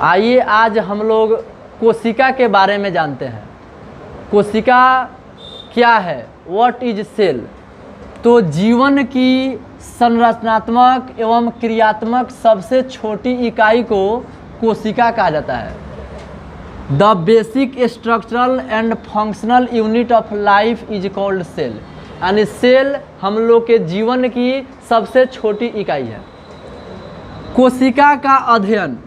आइए आज हम लोग कोशिका के बारे में जानते हैं। कोशिका क्या है, व्हाट इज सेल। तो जीवन की संरचनात्मक एवं क्रियात्मक सबसे छोटी इकाई को कोशिका कहा जाता है। The basic structural and functional unit of life is called cell. यानी सेल हम लोग के जीवन की सबसे छोटी इकाई है। कोशिका का अध्ययन,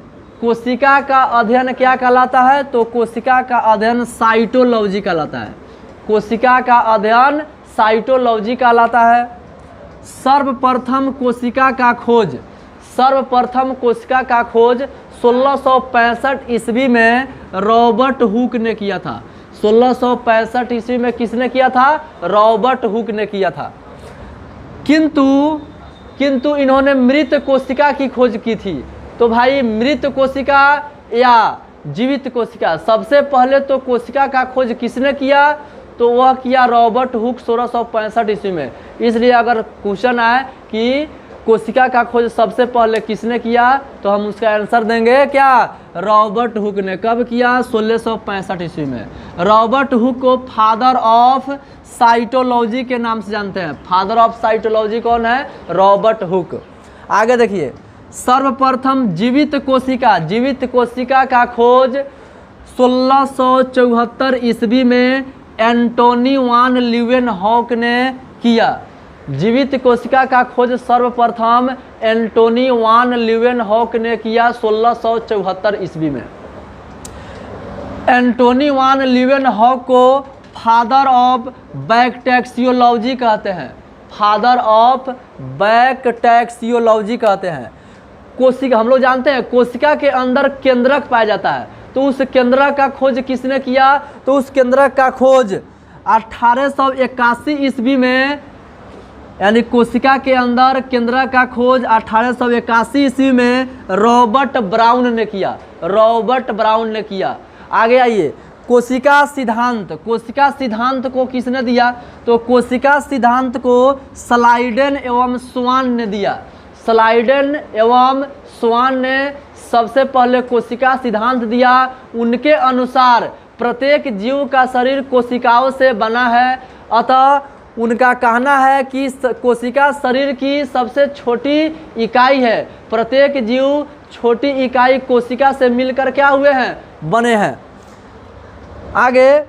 कोशिका का अध्ययन क्या कहलाता है? तो कोशिका का अध्ययन साइटोलॉजी कहलाता है। कोशिका का अध्ययन साइटोलॉजी कहलाता है। सर्वप्रथम कोशिका का खोज, सर्वप्रथम कोशिका का खोज 1665 ईस्वी में रॉबर्ट हुक ने किया था। 1665 ईस्वी में किसने किया था? रॉबर्ट हुक ने किया था। किंतु इन्होंने मृत कोशिका की खोज की थी। तो भाई मृत कोशिका या जीवित कोशिका, सबसे पहले तो कोशिका का खोज किसने किया? तो वह किया रॉबर्ट हुक 1665 ईस्वी में। इसलिए अगर क्वेश्चन आए कि कोशिका का खोज सबसे पहले किसने किया, तो हम उसका आंसर देंगे क्या? रॉबर्ट हुक ने। कब किया? 1665 ईस्वी में। रॉबर्ट हुक को फादर ऑफ साइटोलॉजी के नाम से जानते हैं। फादर ऑफ साइटोलॉजी कौन है? Robert Hooke. आगे देखिए, सर्वप्रथम जीवित कोशिका, जीवित कोशिका का खोज 1674 ईस्वी में एंटोनी वान ल्यूवेनहॉक ने किया। जीवित कोशिका का खोज सर्वप्रथम एंटोनी वान ल्यूवेनहॉक ने किया 1674 ईस्वी में। एंटोनी वान ल्यूवेनहॉक को फादर ऑफ बैक्टेरियोलॉजी कहते हैं। फादर ऑफ बैक्टेरियोलॉजी कहते हैं। कोशिका, हम लोग जानते हैं कोशिका के अंदर केंद्रक पाया जाता है। तो उस केंद्रक का खोज किसने किया? तो उस केंद्रक का खोज 1881 ईस्वी में, यानी कोशिका के अंदर केंद्रक का खोज 1881 ईस्वी में रॉबर्ट ब्राउन ने किया। रॉबर्ट ब्राउन ने किया। आगे आइए, कोशिका सिद्धांत, कोशिका सिद्धांत को किसने दिया? तो कोशिका सिद्धांत को स्लाइडेन एवं स्वान ने दिया। स्लाइडेन एवं स्वान ने सबसे पहले कोशिका सिद्धांत दिया। उनके अनुसार प्रत्येक जीव का शरीर कोशिकाओं से बना है। अतः उनका कहना है कि कोशिका शरीर की सबसे छोटी इकाई है। प्रत्येक जीव छोटी इकाई कोशिका से मिलकर क्या हुए हैं? बने हैं। आगे,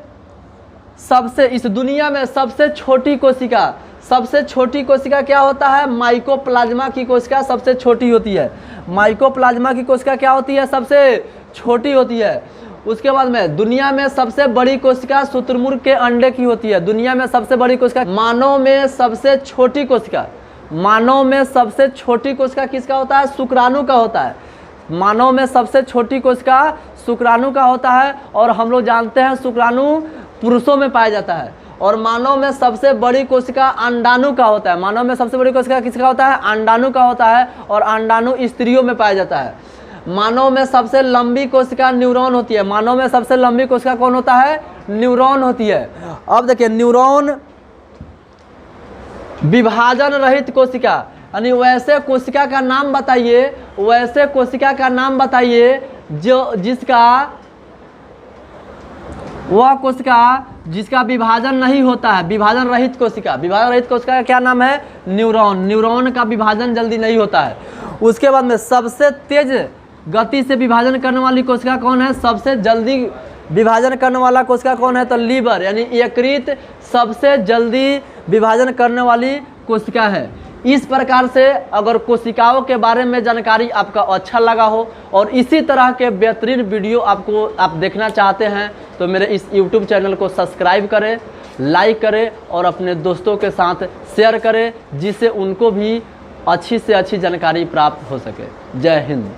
सबसे इस दुनिया में सबसे छोटी कोशिका, सबसे छोटी कोशिका क्या होता है? माइकोप्लाज्मा की कोशिका सबसे छोटी होती है। माइकोप्लाज्मा की कोशिका क्या होती है? सबसे छोटी होती है। उसके बाद में दुनिया में सबसे बड़ी कोशिका शुतुरमुर्ग के अंडे की होती है। दुनिया में सबसे बड़ी कोशिका, मानव में सबसे छोटी कोशिका, मानव में सबसे छोटी कोशिका किसका होता है? शुक्राणु का होता है। मानव में सबसे छोटी कोशिका शुक्राणु का होता है। और हम लोग जानते हैं शुक्राणु पुरुषों में पाया जाता है। और मानव में सबसे बड़ी कोशिका अंडाणु का होता है। मानव में सबसे बड़ी कोशिका किसका होता है? अंडाणु का होता है। और अंडाणु स्त्रियों में पाया जाता है। मानव में सबसे लंबी कोशिका न्यूरॉन होती है। मानव में सबसे लंबी कोशिका कौन होता है? न्यूरॉन होती है। अब देखिए, न्यूरॉन विभाजन रहित कोशिका, यानी वैसे कोशिका का नाम बताइए, वैसे कोशिका का नाम बताइए जो जिसका वह कोशिका जिसका विभाजन नहीं होता है। विभाजन रहित कोशिका, विभाजन रहित कोशिका का क्या नाम है? न्यूरॉन। न्यूरॉन का विभाजन जल्दी नहीं होता है। उसके बाद में सबसे तेज गति से विभाजन करने वाली कोशिका कौन है? सबसे जल्दी विभाजन करने वाला कोशिका कौन है? तो लीवर, यानी यकृत सबसे जल्दी विभाजन करने वाली कोशिका है। इस प्रकार से अगर कोशिकाओं के बारे में जानकारी आपका अच्छा लगा हो और इसी तरह के बेहतरीन वीडियो आप देखना चाहते हैं, तो मेरे इस YouTube चैनल को सब्सक्राइब करें, लाइक करें और अपने दोस्तों के साथ शेयर करें, जिससे उनको भी अच्छी से अच्छी जानकारी प्राप्त हो सके। जय हिंद।